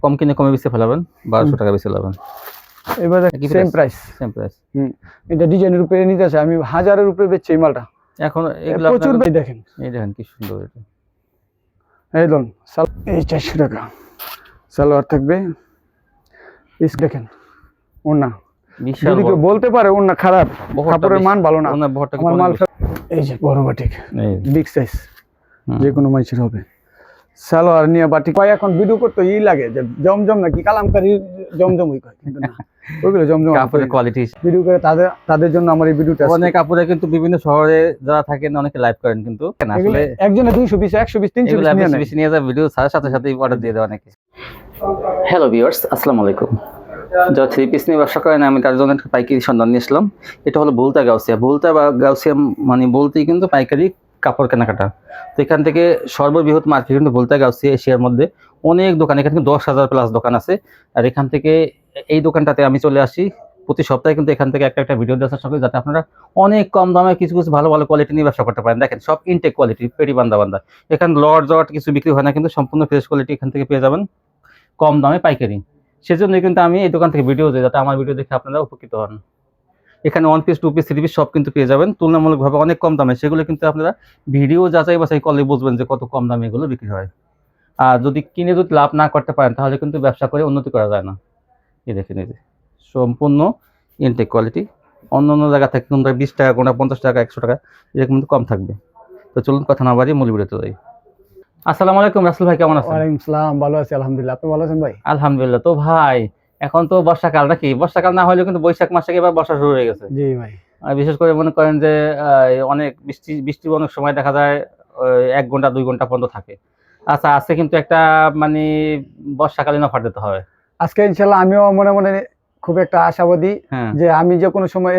কম কিনে কমে বেচে ফেলাবেন, 1200 টাকা বেচে ফেলাবেন। এবার সেম প্রাইস। এটা ডিজাইনের উপরে নিতে আছে, আমি 1000-এর উপরে বেচছি এই মালটা এখন। এগুলো প্রচুর দেখেন, এই দেখেন কি সুন্দর এটা। এই ধরুন এই 400 টাকা সালোয়ার থাকবে। দেখেন ওন্না, যদি কেউ বলতে পারে ওন্না খারাপ, কাপড়ের মান ভালো না, আমার মাল। এই যে বড় বাটিক, বিগ সাইজ, যে কোনো মানুষের হবে। সালোয়ার নিয়ে বাটিক পাই এখন ভিডিও করতে লাগে যে জমজম নাকি কালামকারী জমজমই কয়, কিন্তু না, ওইগুলো জমজম কাপড়ের কোয়ালিটি ভিডিও করে তাদের জন্য আমার এই ভিডিওটা। অনেক কাপড়ে কিন্তু বিভিন্ন শহরে যারা থাকেন অনেকে লাইভ করেন, কিন্তু আসলে একজনে 200 পিস 100 পিস 300 পিস নিয়ে যায়, ভিডিও ছাড়ার সাথে সাথে অর্ডার দিয়ে দেয় অনেকে। হ্যালো ভিউয়ার্স, আসসালামু আলাইকুম। যারা 3 পিস নিয়ে ব্যবসা করেন, আমি তার জন্য একটা পাইকারি সন্ধান নিয়ে আসলাম। এটা হলো বুলতা গাউসিয়া। বুলতা বা গাউসিয়া মানে বলতেই কিন্তু পাইকারি কাপড় কেনাকাটা। তো এখান থেকে সর্ববৃহৎ মার্কেট কিন্তু বুলতা গাউসিয়া, এশিয়ার মধ্যে অনেক দোকান, এখানে কিন্তু 10,000 প্লাস দোকান আছে। আর এখান থেকে এই দোকানটাতে আমি চলে আসি প্রতি সপ্তাহে, কিন্তু এখান থেকে একটা ভিডিও দেওয়ার চেষ্টা করি, যাতে আপনারা অনেক কম দামে কিছু ভালো ভালো কোয়ালিটি নিয়ে ব্যবসা করতে পারেন। দেখেন সব ইনটেক কোয়ালিটি, পেটি বান্দা। এখানে লট জট কিছু বিক্রি হয় না, কিন্তু সম্পূর্ণ ফ্রেশ কোয়ালিটি এখান থেকে পেয়ে যাবেন কম দামে পাইকারি। সেজন্যই কিন্তু আমি এই দোকান থেকে ভিডিও দিই, যাতে আমার ভিডিও দেখে আপনারা উপকৃত হন। এখানে 1 পিস 2 পিস 3 পিস সব কিন্তু পেয়ে যাবেন তুলনামূলকভাবে অনেক কম দামে। সেগুলো কিন্তু আপনারা ভিডিও যাচাই বাছাই করলে বুঝবেন যে কত কম দামে এগুলো বিক্রি হয়। আর যদি কিনে যদি লাভ না করতে পারেন, তাহলে কিন্তু ব্যবসা করে উন্নতি করা যায় না। এই দেখেন, এই যে সম্পূর্ণ ইনটেক কোয়ালিটি। অন্য জায়গা থেকে কিন্তু 20 টাকা, কোনটা 50 টাকা, 100 টাকা এরকম কিন্তু কম থাকবে। তো চলুন কথা না বাড়িয়ে মূল ভিডিওতে যাই। আসসালামু আলাইকুম রাসেল ভাই, কেমন আছেন? ওয়ালাইকুম আসসালাম, ভালো আছি আলহামদুলিল্লাহ। আপনি ভালো আছেন ভাই? আলহামদুলিল্লাহ। তো ভাই এখন তো বর্ষাকাল, নাকি বর্ষাকাল না হলেও কিন্তু বৈশাখ মাস থেকে এবার বর্ষা শুরু হয়ে গেছে। জি ভাই। বিশেষ করে মনে করেন যে অনেক বৃষ্টি অনেক সময় দেখা যায় 1 ঘন্টা 2 ঘন্টা পর্যন্ত থাকে। আচ্ছা, আজকে কিন্তু একটা মানে বর্ষাকালীন অফার দিতে হবে আজকে ইনশাআল্লাহ। আমিও মনে মনে খুব একটা আশাবাদী যে আমি যে কোনো সময়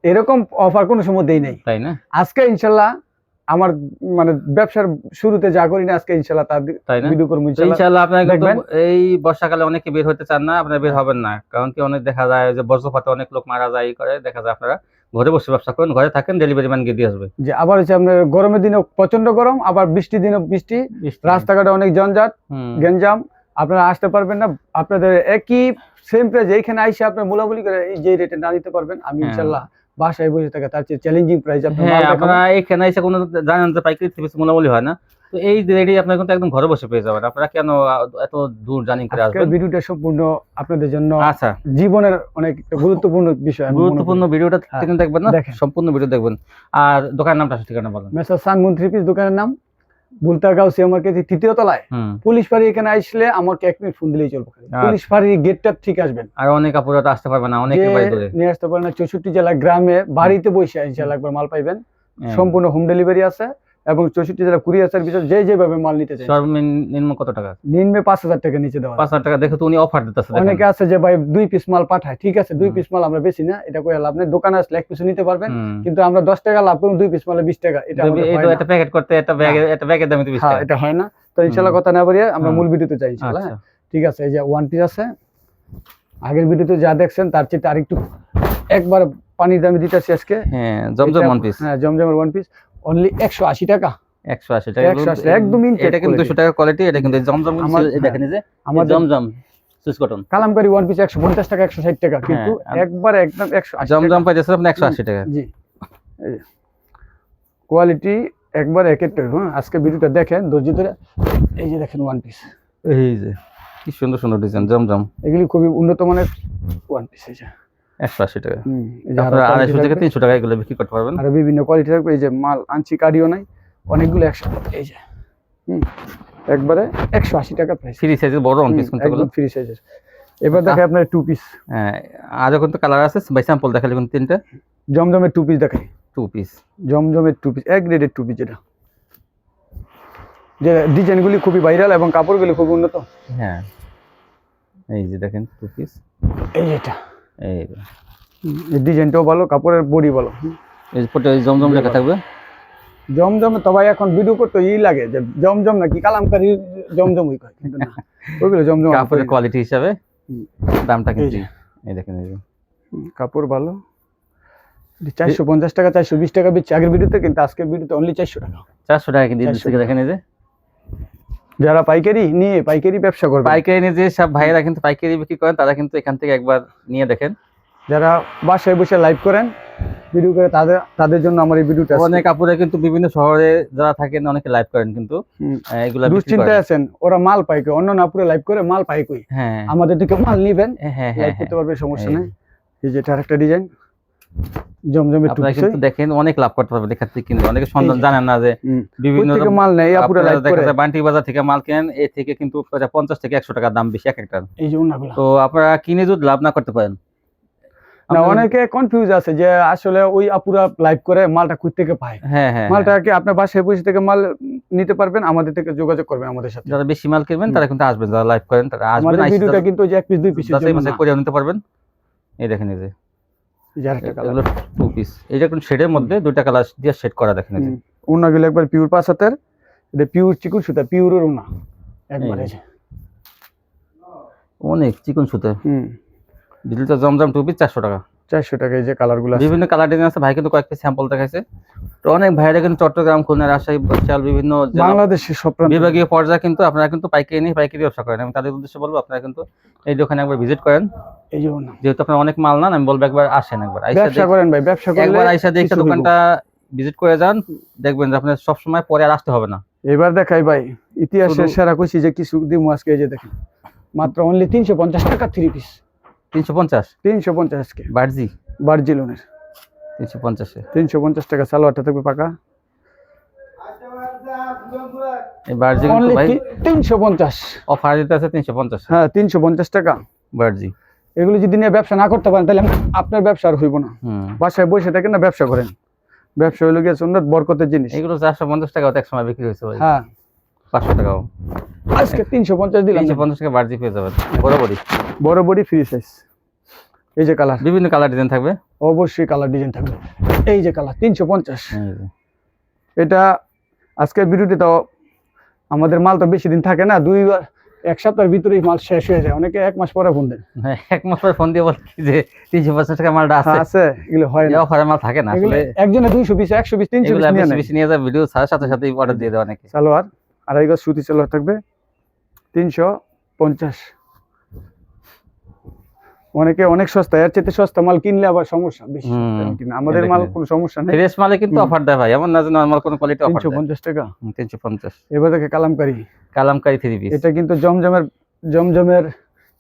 এরকম অফার কোনো সময় দেই নাই, তাই না? আজকে ইনশাআল্লাহ আমার মানে ব্যবসার শুরুতে যা করি না, আজকে ইনশাআল্লাহ তার ভিডিও করব ইনশাআল্লাহ। আপনারা কিন্তু এই বর্ষাকালে অনেকে বের হতে চান না, আপনারা বের হবেন না, কারণ কি অনেক দেখা যায় যে বজ্রপাতে অনেক লোক মারা যায় করে। দেখা যায় আপনারা ঘরে বসে ব্যবসা করেন, ঘরে থাকেন, ডেলিভারি ম্যান গিয়ে দিয়ে আসবে। যে আবার হচ্ছে আপনার গরমের দিনে প্রচন্ড গরম, আবার বৃষ্টির দিনে বৃষ্টি, রাস্তাঘাটে অনেক জঞ্জাট গেঞ্জাম, আপনারা আসতে পারবেন না। আপনাদের একই সেম প্রাইস এইখানে আইসে আপনারা মুলামুলি করে যে রেটে না দিতে পারবেন, আমি ইনশাআল্লাহ বাসায় বসে থাকে তার চেয়ে চ্যালেঞ্জিং প্রাইস আপনারা এখানে এসে কোনো জানেন যে পাইকারি থেকে মুলামুলি হয় না। তো এই রেডি আপনারা কিন্তু একদম ঘরে বসে পেয়ে যাবেন। আপনারা কেন এত দূর জার্নি করে আসবেন? ভিডিওটা সম্পূর্ণ আপনাদের জন্য আচ্ছা জীবনের অনেক গুরুত্বপূর্ণ বিষয়, গুরুত্বপূর্ণ ভিডিওটা কিন্তু দেখবেন না, সম্পূর্ণ ভিডিও দেখবেন। আর দোকানের নামটা ঠিকানা বলেন। মেসার সানমুন 3 পিস দোকানের নাম, বুলতা গাউসিয়া মার্কেট 3য় তলায়, পুলিশ ফাঁড়ি। এখানে আসলে আমাকে 1 মিনিট ফোন দিলেই চলবে। পুলিশ ফাঁড়ির গেটটা ঠিক আসবেন। আর অনেক আপুরা তো আসতে পারবে না, অনেকে বাড়ি দূরে নিয়ে আসতে পারেন না। 64 জেলা গ্রামে বাড়িতে বসে ইনশাআল্লাহ একবার মাল পাইবেন। সম্পূর্ণ হোম ডেলিভারি আছে এবং 64 জেলা কুরিয়ার সার্ভিস যেভাবে মাল নিতে চাই। সর্বনিম্ন কত টাকা? নিম্নে 5000 টাকা নিচে দেওয়া। 5000 টাকা দেখে তো উনি অফার দিতেছে। অনেকে আছে যে ভাই 2 পিস মাল পাঠায়, ঠিক আছে 2 পিস মাল আমরা বেশি না, এটা কই লাভ নেই। দোকানে আসলে 1 পিস নিতে পারবেন, কিন্তু আমরা 10 টাকা লাভ করব 2 পিস মালে 20 টাকা। এটা একটা প্যাকেট করতে একটা ব্যাগের দাম 20 টাকা, এটা হয় না। তো ইনশাআল্লাহ কথা না বাড়িয়ে আমরা মূল ভিডিওতে যাই ইনশাআল্লাহ। ঠিক আছে, এই যে 1 পিস আছে, আগের ভিডিওতে যা দেখছেন তার চেয়ে আরেকটু একবার পানির দামে দিতেছি আজকে। জমজম 1 পিস, জমজমের 1 পিস অনলি 180 টাকা। 180 টাকা একদম ইনটেক। এটা কিন্তু 200 টাকা কোয়ালিটি। এটা কিন্তু জমজম, দেখেন এই যে আমার জমজম সুইস কটন কালামকারী 1 পিস 150 টাকা 160 টাকা, কিন্তু একবার একদম 180 জমজম পাইতেছেন আপনি 180 টাকা। জি, কোয়ালিটি একবার একের টাকা। আজকে ভিডিওটা দেখেন ধৈর্য ধরে। এই যে দেখেন 1 পিস, এই যে কি সুন্দর সুন্দর ডিজাইন জমজম, এগুলি খুবই উন্নত মানের 1 পিস। এই যে 180 টাকা, আপনারা 250 থেকে 300 টাকা এগুলো বিক্রি করতে পারবেন। আর বিভিন্ন কোয়ালিটি থাকবে। এই যে মাল আনছি, কার্ডিও নাই, অনেকগুলো 100। এই যে একবারে 180 টাকা প্রাইস। ফ্রি সাইজের বড় 1 পিস, কিন্তু ফ্রি সাইজের। এবার দেখেন আপনার 2 পিস। আরো কিন্তু কালার আছে, বাই স্যাম্পল দেখালে কিন্তু 3টা জমজমের 2 পিস দেখাই। 2 পিস জমজমের 2 পিস, এক গ্রেডের 2 পিস, যেটা যে ডিজাইনগুলি খুবই ভাইরাল এবং কাপড়গুলি খুব উন্নত। এই যে দেখেন 2 পিস, এই এটা এই ডিজাইনটাও ভালো, কাপড়ের বডি ভালো। এই পটে জমজম লেখা থাকবে। জমজম তো ভাই এখন ভিডিও করতে লাগে যে জমজম নাকি কালামকারী জমজমই কয়, কিন্তু না, ওইগুলো জমজম কাপড়ের কোয়ালিটি হিসাবে দামটা কিন্তু এই দেখেন, এই কাপড় ভালো। 450 টাকা 420 টাকা বেচছে আগের ভিডিওতে, কিন্তু আজকের ভিডিওতে অনলি 400 টাকা। 400 টাকা কিন্তু দিচ্ছে। দেখেন এই যে যারা পাইকারি নিয়ে পাইকারি ব্যবসা করবে, পাইকারি নিয়ে যে সব ভাইয়েরা কিন্তু পাইকারি বিক্রি করেন, তারা কিন্তু এখান থেকে একবার নিয়ে দেখেন। যারা বাসায় বসে লাইভ করেন ভিডিও করে, তাদের জন্য আমার এই ভিডিওটা। অনেক আপুরা কিন্তু বিভিন্ন শহরে যারা থাকেন অনেকে লাইভ করেন, কিন্তু এগুলা দুশ্চিন্তায় আছেন, ওরা মাল পায় কই, অন্য আপুরা লাইভ করে মাল পায় কই। হ্যাঁ, আমাদের থেকে মাল নিবেন, হ্যাঁ লাইভ করতে পারবে, সমস্যা নেই। এই যে আরেকটা ডিজাইন জমজমের আপনারা টুপি, কিন্তু দেখেন অনেক লাভ করতে পারবে দেখার থেকে। কিন্তু অনেকে সন্ধান জানেন না যে বিভিন্ন থেকে মাল নেই, আপুরা লাইভ করে। বান্টি বাজার থেকে মাল কেনেন, এই থেকে কিন্তু 50 থেকে 100 টাকা দাম বেশি এক একটা। এই যে ওনাগুলো, তো আপনারা কিনে যদি লাভ না করতে পারেন, না অনেকে কনফিউজ আছে যে আসলে ওই আপুরা লাইভ করে মালটা কই থেকে পায়। হ্যাঁ হ্যাঁ, মালটা কি আপনার বাসায় বসে থেকে মাল নিতে পারবেন, আমাদের থেকে যোগাযোগ করবেন আমাদের সাথে। যারা বেশি মাল কিনবেন তারা কিন্তু আসবেন, যারা লাইভ করেন তারা আসবেন। আমাদের ভিডিওটা কিন্তু ওই যে 1 পিস 2 পিসের জন্য না, করে নিতে পারবেন। এই দেখেন, এই যে এগুলো 2 পিস, এটা কোন শেডের মধ্যে দুইটা কালার দিয়ে শেড করা, দেখেন এই যে ওনাগুলো একবার পিওর 5 হাতের, এটা পিওর চিকন সুতা, পিওরের ওনা একবার। এই যে অনেক চিকন সুতা, ডিজিটাল জমজম 2 পিস 400 টাকা। 400 টাকা। এই যে কালারগুলো বিভিন্ন কালার ডিজাইন আছে, ভাই কিন্তু কয়েক পিস স্যাম্পল দেখাইছে। তো অনেক ভাইরা কিন্তু চট্টগ্রাম, খুলনা, রাজশাহী, বরিশাল বিভিন্ন বাংলাদেশের সব বিভাগীয় পর্যায়ে কিন্তু আপনারা কিন্তু পাইকারি নিয়ে পাইকারি ব্যবসা করেন। আমি তাদের উদ্দেশ্যে বলবো আপনারা কিন্তু এই দোকানে একবার ভিজিট করেন। এই যে যেহেতু আপনারা অনেক মাল না, আমি বলবো একবার আসেন, একবার ব্যবসা করেন ভাই, ব্যবসা করলে একবার আইসা দেখে দোকানটা ভিজিট করে যান, দেখবেন যে আপনার সব সময় পরে আর আসতে হবে না। এবার দেখাই ভাই ইতিহাসের সেরা কইছি যে কিছু দিমু আজকে। এই যে দেখেন মাত্র অনলি 350 টাকা 3 পিস। 350 কে বার্জিলোনের 350 টাকা। সালোয়ারটা থাকবে পাকা, এই বার্জি কিন্তু ভাই 350 অফার দিতে আছে 350। হ্যাঁ 350 টাকা বার্জি। এগুলো যদি নিয়ে ব্যবসা না করতে পারেন তাহলে আপনার ব্যবসা আর হইব না। বাসায় বসে থাকেন না, ব্যবসা করেন। ব্যবসা হইলো গিয়ে সুন্নাত বরকতের জিনিস। এগুলো 450 টাকা এক সময় বিক্রি হয়েছে ভাই। হ্যাঁ 500 টাকাও আজকে 350 দিলাম। 350 টাকা বার্জি পেয়ে যাবেন, বড় বডি ফ্রি সাইজ। এই যে কালার, বিভিন্ন কালার ডিজাইন থাকবে, অবশ্যই কালার ডিজাইন থাকবে। এই যে কালার 350। এটা আজকের ভিডিওতে তো আমাদের মাল তো বেশি দিন থাকে না, 1 সপ্তাহের ভিতরেই মাল শেষ হয়ে যায়। অনেকে 1 মাস পরে ফোন দেন। হ্যাঁ 1 মাস পরে ফোন দিয়ে বল কি যে 350 টাকা মালটা আছে। এগুলো হয় না, অফারে মাল থাকে না আসলে। একজনে 200 পিস 100 পিস 300 পিস নিয়ে যায়, ভিডিও ছাড়ার সাথে সাথেই অর্ডার দিয়ে দেয় অনেকে। সালোয়ার আড়াই গজ সুতি সালোয়ার থাকবে 350। অনেকে অনেক সস্তা, এর চেয়ে সস্তা মাল কিনলে আবার সমস্যা বেশি। আমাদের মাল কোনো সমস্যা নেই, ফ্রেশ মালে কিন্তু অফার দেয় ভাই, এমন না যে নরমাল কোনো কোয়ালিটি অফার দেয়। 350 টাকা 350। এবার দেখে কালামকারী 3 পিস। এটা কিন্তু জমজমের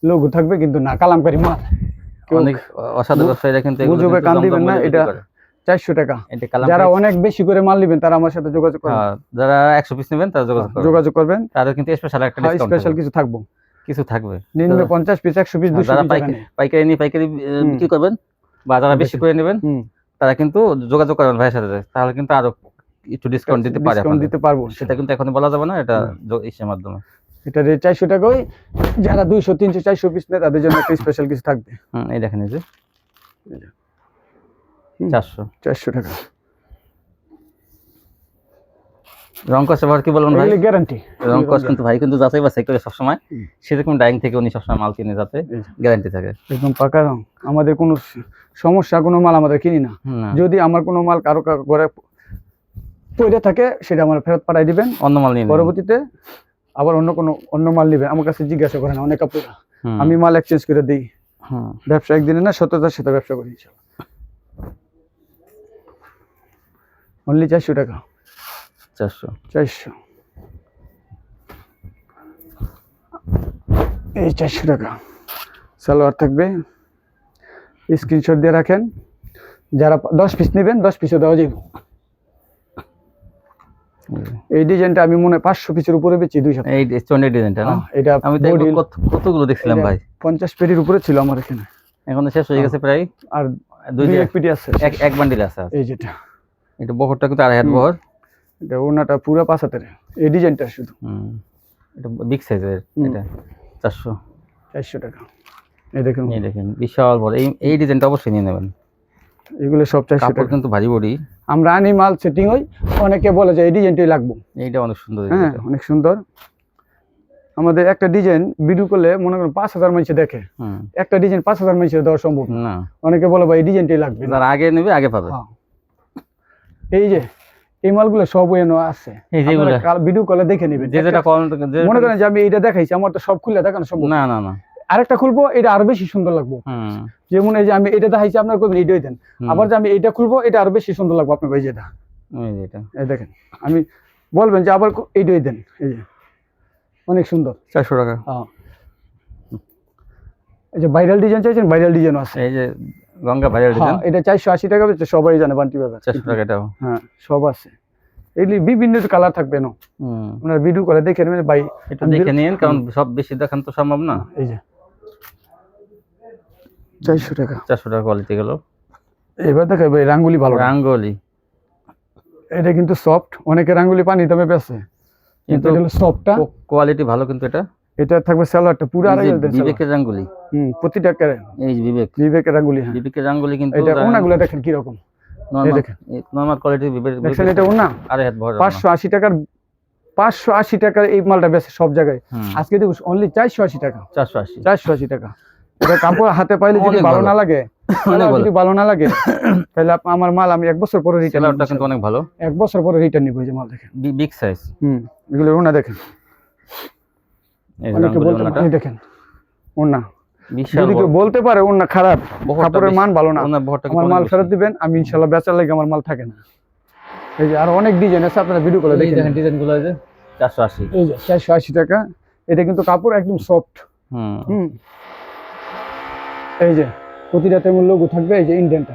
লোগো থাকবে, কিন্তু না কালামকারী মাল। অনেক অসাধু ব্যবসায়ীরা কিন্তু এগুলো বুঝবে কান দিবেন না। এটা 400 টাকা। যারা অনেক বেশি করে মাল নেবেন তারা আমার সাথে যোগাযোগ করবেন। যারা 100 পিস নেবেন তারা যোগাযোগ করবেন, তাদের কিন্তু স্পেশাল একটা ডিসকাউন্ট, স্পেশাল কিছু থাকবে। নিম্ন 50 পিস 100 পিস 200 পিস। পাইকারি নিয়ে পাইকারি বিক্রি করবেন বা যারা বেশি করে নেবেন তারা কিন্তু যোগাযোগ করবেন ভাইয়ের সাথে, তাহলে কিন্তু আরো একটু ডিসকাউন্ট দিতে পারবো। সেটা কিন্তু এখন বলা যাবে না, এটা ইসের মাধ্যমে। এটা রেট 400 টাকা। ওই যারা 200 300 400 পিস নেয় তাদের জন্য একটা স্পেশাল কিছু থাকবে। এই দেখেন, এই যে 400 টাকা। রং কস এবার কি বলবেন ভাই? গ্যারান্টি রং কস কিন্তু ভাই কিন্তু যাচাই বাছাই করে সবসময়, সেরকম ডাইং থেকে উনি সবসময় মাল কিনে, যাতে গ্যারান্টি থাকে। একদম পাকা রং। আমাদের কোনো সমস্যা, কোনো মাল আমাদের কিনি না। যদি আমার কোনো মাল কারো ঘরে পড়ে থাকে সেটা আমার ফেরত পাঠাই দিবেন, অন্য মাল নিয়ে পরবর্তীতে আবার অন্য মাল নেবেন। আমার কাছে জিজ্ঞাসা করেন অনেক আপুরা, আমি মাল এক্সচেঞ্জ করে দিই। ব্যবসা একদিনে না, সততার সাথে ব্যবসা করি। অনলি 400 টাকা। 400 এই 400 টাকা। সালোয়ার থাকবে, স্ক্রিনশট দিয়ে রাখেন। যারা 10 পিস নেবেন 10 পিসও দেওয়া যাবে। এই ডিজাইনটা আমি মনে হয় 500 পিসের উপরে বেচি 2 সপ্তাহ। এই স্টোনের ডিজাইনটা না, এটা আমি তো কতগুলো দেখছিলাম ভাই, 50 পেটির উপরে ছিল আমার এখানে, এখন শেষ হয়ে গেছে প্রায়। আর 2 পেটি আছে, এক বান্ডিল আছে। এই যেটা, এটা বহরটা কিন্তু 2.5 হাত বহর। এটা ওনাটা পুরো 5 হাতের। এই ডিজাইনটা শুধু এটা বিগ সাইজের। এটা 400 টাকা। এই দেখেন বিশাল বড়। এই ডিজাইনটা অবশ্যই নিয়ে নেবেন। এগুলো সব 400 টাকা, কিন্তু ভারী বডি। আমরা আনি মাল সেটিং হই, অনেকে বলে যে এই ডিজাইনটাই লাগবে। এইটা অনেক সুন্দর। হ্যাঁ অনেক সুন্দর। আমাদের একটা ডিজাইন ভিডিও করলে মনে করেন 5000 মানুষ দেখে, একটা ডিজাইন 5000 মানুষের দেওয়া সম্ভব না। অনেকে বলে ভাই এই ডিজাইনটাই লাগবে, যারা আগে নেবে আগে পাবে। এই যে এই মালগুলো সব এনো আছে, এই যেগুলো ভিডিও কলে দেখে নেবেন। যেটা কম মনে করেন যে আমি এটা দেখাইছি, আমার তো সব খুলে দেখানো সম্ভব না না না। আরেকটা খুলবো, এটা আরো বেশি সুন্দর লাগবে। যেমন এই যে আমি এটা দেখাইছি, আপনার কবি এইটাই দেন, আবার যে আমি এটা খুলবো, এটা আরো বেশি সুন্দর লাগবে আপনার। এই যেটা এই দেখেন, আমি বলবেন যে আবার এইটাই দেন, এই যে অনেক সুন্দর। 400 টাকা। হ্যাঁ, এই যে ভাইরাল ডিজাইন চাইছেন, ভাইরাল ডিজাইন আছে। এই যে গঙ্গা ভাইরাল ডিজাইন, এটা 480 টাকা বেচে, সবাই জানে বান্টি বাজার। 400 টাকা এটাও। হ্যাঁ, সব আছে। এগুলি বিভিন্ন কালার থাকবে না, আপনারা ভিডিও করে দেখে নেবেন ভাই, একটু দেখে নিন, কারণ সব বেশি দেখান তো সম্ভব না। এই যে 400 টাকা, 400 টাকা কোয়ালিটি গেল। এবার দেখাই ভাই রাঙ্গুলি, ভালো রাঙ্গুলি। এটা কিন্তু সফট, অনেকে রাঙ্গুলি পানি দামে বেচে, কিন্তু এটা হলো সফটটা, কোয়ালিটি ভালো। কিন্তু এটা থাকবে সালোয়ারটা পুরো আড়াই গজ দেন। বিবেকের রাঙ্গুলি, প্রতিটা করে এই বিবেকের রাঙ্গুলি। হ্যাঁ, বিবেকের রাঙ্গুলি। কিন্তু এটা ওনাগুলো দেখেন কি রকম, নরমাল কোয়ালিটি বিবেক দেখেন। এটা ওনা 580 টাকার, 580 টাকার এই মালটা বেচে সব জায়গায়। আজকে দেখো অনলি 480 টাকা, 480 টাকা। এটা কাপড় হাতে পাইলে যদি ভালো না লাগে, যদি ভালো না লাগে তাহলে আমার মাল আমি 1 বছর পরে রিটার্ন। সেলারটা কিন্তু অনেক ভালো, 1 বছর পরে রিটার্ন নিব। এই যে মাল দেখেন, বিগ সাইজ। এগুলো ওনা দেখেন, অনেকে বলতে পারে, দেখেন ওনা, যদি কেউ বলতে পারে ওনা খারাপ, কাপড়ের মান ভালো না, আমার মাল ফেরত দিবেন, আমি ইনশাআল্লাহ বেচার লাগি আমার মাল থাকে না। এই যে আর অনেক ডিজাইন আছে, আপনারা ভিডিও করে দেখেন ডিজাইনগুলো। এই যে 480, এই যে 480 টাকা। এটা কিন্তু কাপড় একদম সফট। এই যে প্রতিটা তেমন লোগো থাকবে, এই যে ইন্ডিয়ানটা।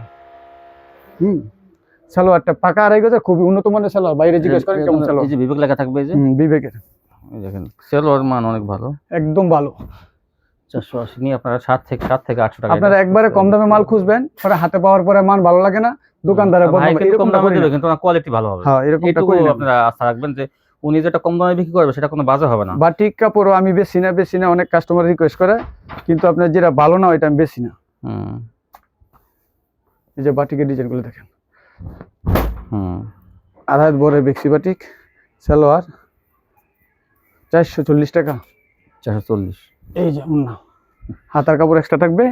সালোয়ারটা পাকা আড়াই গজ, খুবই উন্নত মানের সালোয়ার। বাইরে জিজ্ঞেস করেন কেমন সালোয়ার, এই যে বিবেক লেখা থাকবে। এই যে বিবেকের, এই দেখেন সালোয়ার মান অনেক ভালো, একদম ভালো। 480 নিয়ে আপনারা 7 থেকে 800 টাকা। আপনারা একবারে কম দামে মাল খুঁজবেন, পরে হাতে পাওয়ার পরে মান ভালো লাগে না, দোকানদারের বদনাম। এরকম দামে দিবে কিন্তু কোয়ালিটি ভালো হবে। হ্যাঁ, এরকমটা করি আপনারা আশা রাখবেন যে উনি যেটা কম দামে বিক্রি করবে সেটা কোনো বাজে হবে না। বাটিক কাপড়ও আমি বেশি না, অনেক কাস্টমার রিকোয়েস্ট করে, কিন্তু আপনার যেটা ভালো না ওইটা আমি বেশি না। এই যে বাটিকের ডিজাইনগুলো দেখেন, আড়াই বড় বেক্সি বাটিক, সালোয়ার 440 টাকা, 440। এই যে ওন্না, হাতার কাপড় এক্সট্রা থাকবে।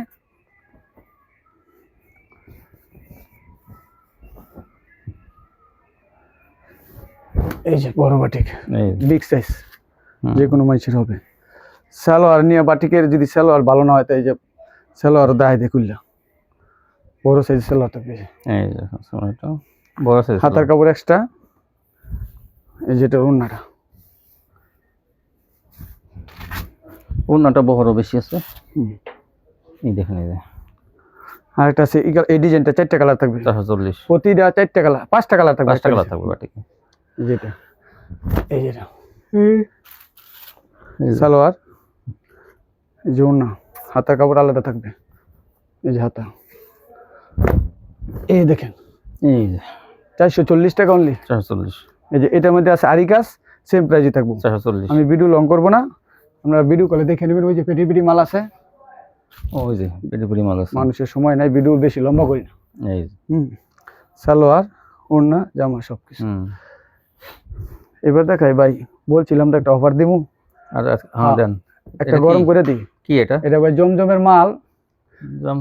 এই যে বড় বাটিক, বিগ সাইজ, যে কোনো মানুষের হবে। সালোয়ার নিয়ে বাটিকের যদি সালোয়ার ভালো না হয়, তাই যে সালোয়ার দায় দেখুল্লা বড় সাইজ সালোয়ার থাকবে। এই যে এটা বড় সাইজ, হাতার কাপড় এক্সট্রা। এই যেটা ওন্নাটা, ওন্নাটা বড় বেশি আছে। এই দেখেন, এই যে আরেকটা আছে, এই ডিজাইনটা 4টা কালার থাকবে, 440। প্রতিটা 4টা কালার, 5টা কালার থাকবে, 5টা কালার থাকবে বাটিকে। যেটা এই যেটা সালোয়ার, এই যে ওন্না, হাতার কাপড় আলাদা থাকবে। এই যে হাতা, এই দেখেন, এই যে 440 টাকা অনলি, 440। এই যে এটার মধ্যে আছে আরি কাজ, সেম প্রাইসে থাকবো। 440। আমি ভিডিও লং করব না, আমরা ভিডিও কলে দেখে নেবেন। ওই যে পেটি মাল আছে, ওই যে পেটি মাল আছে, মানুষের সময় নাই, ভিডিও বেশি লম্বা করি না। এই সালোয়ার, ওন্না, জামা সবকিছু। এবার দেখাই ভাই, বলছিলাম তো একটা অফার দিমু, আর হ্যাঁ দেন, একটা গরম করে দিই। কি এটা? এটা ভাই জমজমের মাল,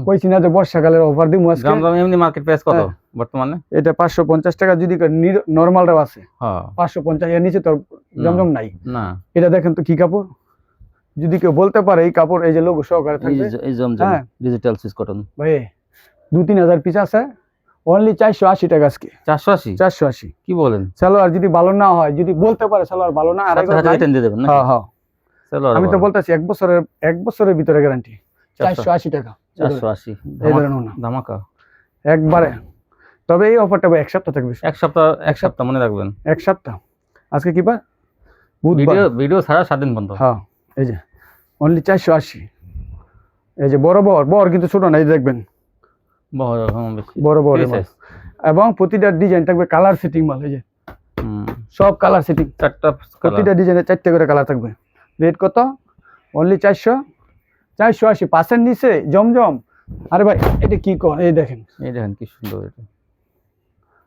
কইছি না যে বর্ষাকালের অফার দিমু আজকে। জমজম এমনি মার্কেট প্রাইস কত বর্তমানে? এটা 550 টাকা, যদি নরমালটাও আছে। হ্যাঁ, 550 এর নিচে তো জমজম নাই না। এটা দেখেন তো কি কাপড়, যদি কেউ বলতে পারে এই কাপড়, এই যে লোগো সহকারে থাকবে, এই জমজম ডিজিটাল সুইস কটন ভাই 2-3 হাজার পিস আছে, অনলি 480 টাকা আজকে। 480 কি বলেন? সালোয়ার যদি ভালো না হয়, যদি বলতে পারে সালোয়ার ভালো না, আড়াই গজ রিটার্ন দিয়ে দেবেন। হ্যাঁ হ্যাঁ, আমি তো বলতাছি 1 বছরের ভিতরে গ্যারান্টি। 480 টাকা, 480 এই ধরেন না, ধামাকা একবারে। তবে এই অফারটা ভাই 1 সপ্তাহ থাকবে। 1 সপ্তাহ মনে রাখবেন, 1 সপ্তাহ। আজকে কি বার? বুধবার। ভিডিও ছাড়া 7 দিন বন্ধ। হ্যাঁ, এই যে অনলি 480। এই যে বড় কিন্তু ছোট না, এই দেখবেন বড় এবং প্রতিটা ডিজাইন থাকবে কালার সেটিং মাল। এই যে সব কালার সেটিং, 4টা প্রতিটা ডিজাইনে 4টা করে কালার থাকবে। রেট কত? অনলি 480। 5-এর নিচে জমজম। আরে ভাই এটা কি কর, এই দেখেন কি সুন্দর এটা।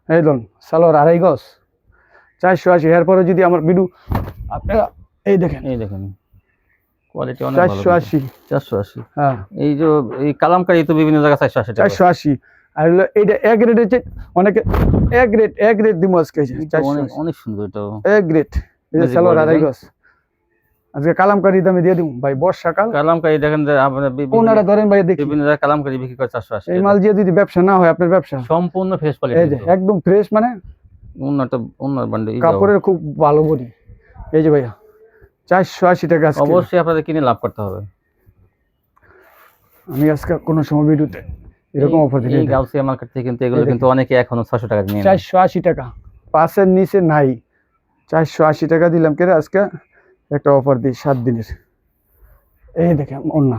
এই ধরুন সালোয়ার আড়াই গজ, 480। এরপরে যদি আমার ভিডিও আপনারা এই দেখেন কোয়ালিটি অনেক ভালো। 480। হ্যাঁ, এই যে এই কালামকারী তো বিভিন্ন জায়গায় 480 টাকা। 480 আর হলো এইটা এক রেটের অনেকে এক রেট দিব আজকে অনেক অনেক সুন্দর এটা এক রেট এই যে সালোয়ার আড়াই গজ আজকে কালামকারি দামে দিয়ে দিব ভাই বর্ষাকাল কালামকারি দেখেন যে আপনারা ওনারা ধরেন ভাই দেখি বিভিন্ন জায়গায় কালামকারি বিক্রি করে 480 এই মাল দিয়ে যদি ব্যবসা না হয় আপনার ব্যবসা সম্পূর্ণ ফ্রেশ এই কোয়ালিটি যে একদম ফ্রেশ মানে উন্নত বান্ডে কাপড়ের খুব ভালো বডি এই যে ভাইয়া 480 টাকা আজকে অবশ্যই আপনাদের কিনে লাভ করতে হবে। আমি আজকে কোন সময় ভিডিওতে এরকম অফার দিই এই গাউসিয়া মার্কেট থেকে কিন্তু এগুলো কিন্তু অনেকে এখনো 600 টাকা নিয়ে 480 টাকা 5 এর নিচে নাই 480 টাকা দিলাম কেন আজকে একটা অফার দিই 7 দিনের এই দেখেন অন্য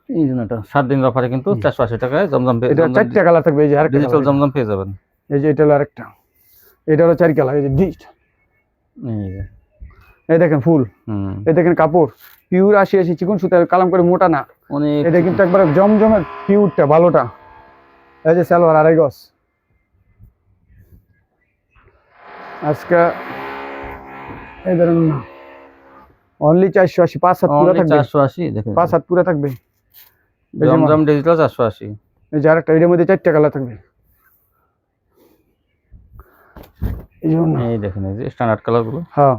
এই জন্য এটা 7 দিনের অফারে কিন্তু 480 টাকায় জমজম এটা 4টা কালার থাকবে এই যে আরেকটা ডিজিটাল জমজম পেয়ে যাবেন। এই যে এটা হলো আরেকটা এটা হলো 4 কালার এই যে এই দেখেন ফুল এই দেখেন কাপড় পিওর 80 চিকন সুতা কালাম করে মোটা না অনেক এটা কিন্তু একবার জমজমের পিওরটা ভালোটা এই যে সালোয়ার আড়াই গজ আজকে এই ধরুন না অনলি 480 5 হাত পুরো থাকবে 480 দেখেন 5 হাত পুরো থাকবে জমজম ডিজিটাল 480 এই যে আরেকটা এর মধ্যে 4টা কালার থাকবে এই দেখেন এই যে স্ট্যান্ডার্ড কালার গুলো হ্যাঁ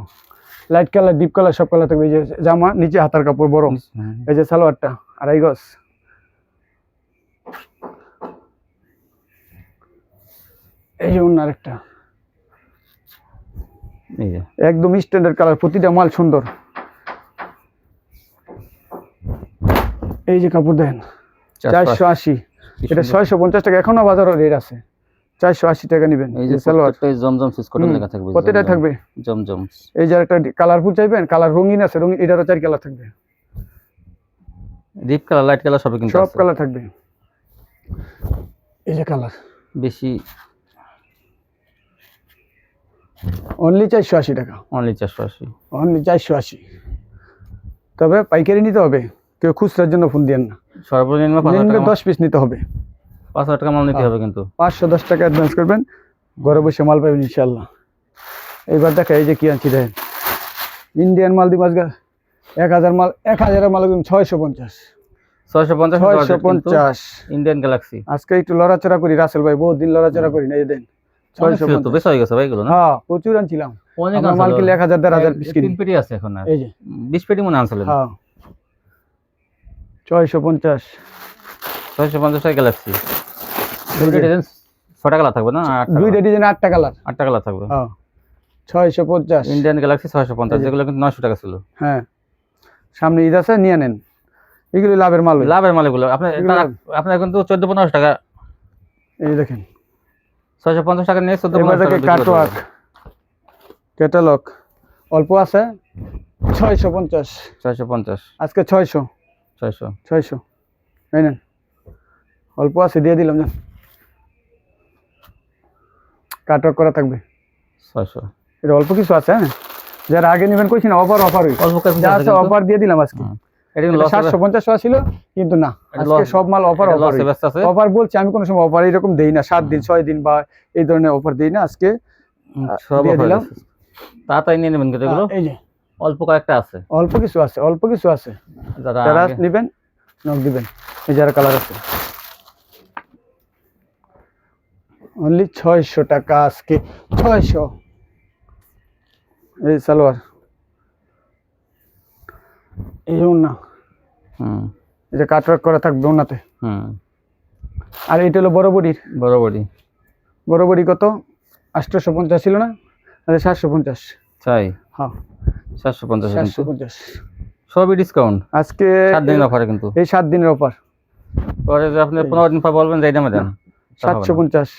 লাইট কালার ডিপ কালার সব কালার থাকবে এই যে জামা নিচে হাতার কাপড় বড় এই যে সালোয়ারটা আড়াই গজ এই যে অন্য আরেকটা এই যে একদম স্ট্যান্ডার্ড কালার প্রতিটা মাল সুন্দর এই যে কাপড় দেন 480 এটা 650 টাকা এখনো বাজারে রেট আছে 480 টাকা নেবেন এই যে সালোয়ার জমজম সুইচ কটন লেখা থাকবে প্রতিটা থাকবে জমজম এই যে একটা কালারফুল চাইবেন কালার রঙিন আছে রঙিন এটারও 4 কালার থাকবে ডিপ কালার লাইট কালার সব কিন্তু সব কালার থাকবে এই যে কালার বেশি অনলি 480 টাকা অনলি 480 অনলি 480 তবে পাইকারি নিতে হবে কেউ খুচরার জন্য ফোন দেন না সর্বনিম্ন 10 পিস নিতে হবে 5000 টাকা মাল নিতে হবে কিন্তু 510 টাকা অ্যাডভান্স করবেন ঘরে বসে মাল পাবেন ইনশাআল্লাহ এইবার দেখা এই যে কি আনছি দেখেন ইন্ডিয়ান মাল দি মাঝগা 1000 মাল 1000 এর মাল 650 ইন্ডিয়ান গ্যালাক্সি আজকে একটু লড়াচড়া করি রাসেল ভাই বহুত দিন লড়াচড়া করি না এই দেন 650 তো বেশি হয়ে গেছে ভাই এগুলো না হ্যাঁ প্রচুর আনছিলাম অনেক আমার মাল কিনলে 1000 1500 পিস কিনি 3 পেটি আছে এখন আর এই যে 20 পেটি মনে আনছিলেন হ্যাঁ 650 650 টাকা গ্যালাক্সি দুইটা ডিজাইন 6টা কালার থাকবে না দুইটা ডিজাইন 8টা কালার 8টা কালার থাকবে হ্যাঁ 650 ইন্ডিয়ান গ্যালাক্সি 650 যেগুলো কিন্তু 900 টাকা ছিল। হ্যাঁ সামনে ঈদ আছে নিয়ে নেন এগুলো লাভের মাল লাভের মাল এগুলো আপনার কিন্তু 14-15 টাকা এই দেখেন 650 টাকা নিয়ে 14-15 টাকা কাটওয়ার্ক ক্যাটালগ অল্প আছে 650 আজকে 600 এই নেন অল্প আছে দিয়ে দিলাম জান কাটওয়ার্ক করা থাকবে 600 এটা অল্প কিছু আছে হ্যাঁ যারা আগে নেবেন কইছি না অফার অল্প কিছু যা আছে অফার দিয়ে দিলাম আজকে এটা 750 টাকা ছিল কিন্তু না আজকে সব মাল অফার অফার বলছি আমি কোনো সময় অফার এরকম দেই না 7 দিন 6 দিন বা এই ধরনের অফার দেই না আজকে সব দিয়ে দিলাম তাড়াতাড়ি নিয়ে নেবেন কিন্তু এগুলো এই যে অল্প কয়েকটা আছে অল্প কিছু আছে যারা নেবেন নক দিবেন এই যারা কালার আছে অনলি 600 টাকা আজকে 600 এই সালোয়ার এই না এই যে কাটওয়ার্ক করা থাকবে ওনাতে আর এটা হলো বড় বডি কত 850 ছিল না 750 চাই হ্যাঁ 750 সবই ডিসকাউন্ট আজকে 7 দিনের অফারে কিন্তু এই 7 দিনের অফার পরে যে আপনি 15 দিন পর বলবেন যে এই দামে দেন 750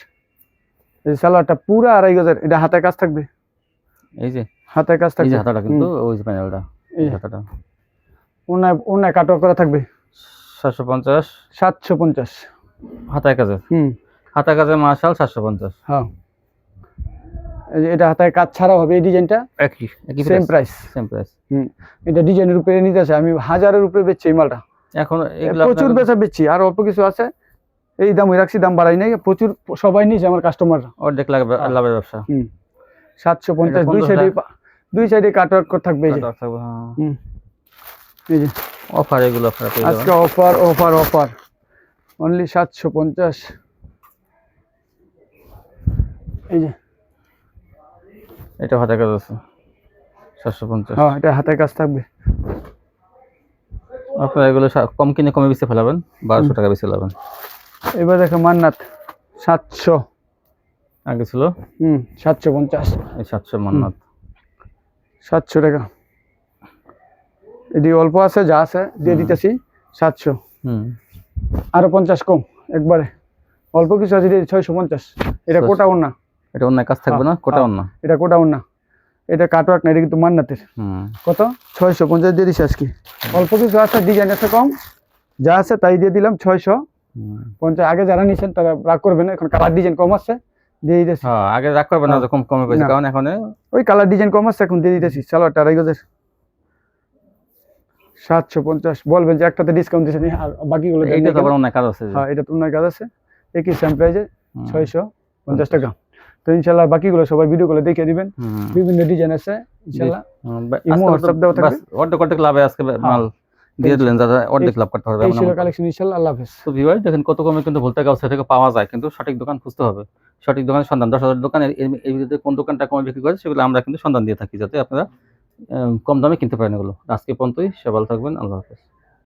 এই সালোয়ারটা পুরো আড়াই গজের এটা হাতে কাজ থাকবে এই যে হাতে কাজ থাকবে এই যে হাতাটা কিন্তু ওই যে প্যানেলটা এই হাতাটা ওনা কাটওয়ার্ক করা থাকবে 750 হাতায় কাজে হাতায় কাজে মাশাল 750 হ্যাঁ এই যে এটা হাতায় কাজ ছাড়া হবে এই ডিজাইনটা একই সেম প্রাইস এটা ডিজাইনের উপরে নিতে আছে আমি 1000 এর উপরে বেচছি এই মালটা এখন এগুলা প্রচুর বেচা বেচছি আর অল্প কিছু আছে এই দাম রাখছি দাম বাড়াই নাই প্রচুর সবাই নিছে আমার কাস্টমাররা অর্ধেক লাভের ব্যবসা 750 দুই সাইডে কাটওয়ার্ক থাকবে এই যে এই যে অফার এগুলো অফার আজকে অফার অনলি 750 এই যে এটা হাতে কাজ আছে 750। হ্যাঁ, এটা হাতের কাজ থাকবে। আপনারা এগুলো কম কিনে কমে বেচে ফেলাবেন, 1200 টাকা বেচে ফেলাবেন। এবার দেখো মান্নাত 700, আগে ছিল 750, এই 700 মান্নাত 700 টাকা। এটি অল্প আছে, যা আছে দিয়ে দিতেছি 700, আরো 50 কম একবারে, অল্প কিছু আছে দিয়ে 650। এটা কোটা ওন্না, এটা অন্য কাজ থাকবে না, কোটা অন্য, এটা কোটা ওন্না, এটা কাটওয়ার্ক না, এটা কিন্তু মান্নাতের। কত 650 দিয়ে দিছি আজকে। অল্প কিছু আছে, ডিজাইন আছে কম, যা আছে তাই দিয়ে দিলাম 650। আগে যারা নিছেন তারা রাগ করবে না, এখন কালার ডিজাইন কম আছে দিয়ে দিতেছি। হ্যাঁ, আগে রাগ করবে না যে কম কমে পেয়েছে, কারণ এখন ওই কালার ডিজাইন কম আছে, এখন দিয়ে দিতেছি। সালোয়ারটা 2.5 গজের 750। বলবেন যে একটাতে ডিসকাউন্ট দিছেন, আর বাকিগুলো এইটা তো আবার অন্য কাজ আছে। হ্যাঁ, এটা তো অন্য কাজ আছে। একই সেম প্রাইসে 650 টাকা। তো ইনশাআল্লাহ বাকিগুলো সবাই ভিডিও করে দেখে দিবেন, বিভিন্ন ডিজাইন আছে ইনশাআল্লাহ। ইমো WhatsApp দেওয়া থাকবে। অর্ধেক লাভে আজকে মাল দিয়ে দিলেন, যারা অর্ধেক লাভ করতে পারবে। এই ছিল কালেকশন ইনশাআল্লাহ। আল্লাহ হাফেজ। তো ভিউয়ার দেখেন কত কমে কিন্তু ভুলতা গাউসিয়া থেকে পাওয়া যায়, কিন্তু সঠিক দোকান খুঁজতে হবে, সঠিক দোকানের সন্ধান। 10,000 দোকান এই ভিডিওতে কোন দোকানটা কমে বিক্রি করে সেগুলো আমরা কিন্তু সন্ধান দিয়ে থাকি, যাতে আপনারা কম দামে কিনতে পারেন এগুলো। আজকে পর্যন্তই, সবাই ভালো থাকবেন, আল্লাহ হাফেজ।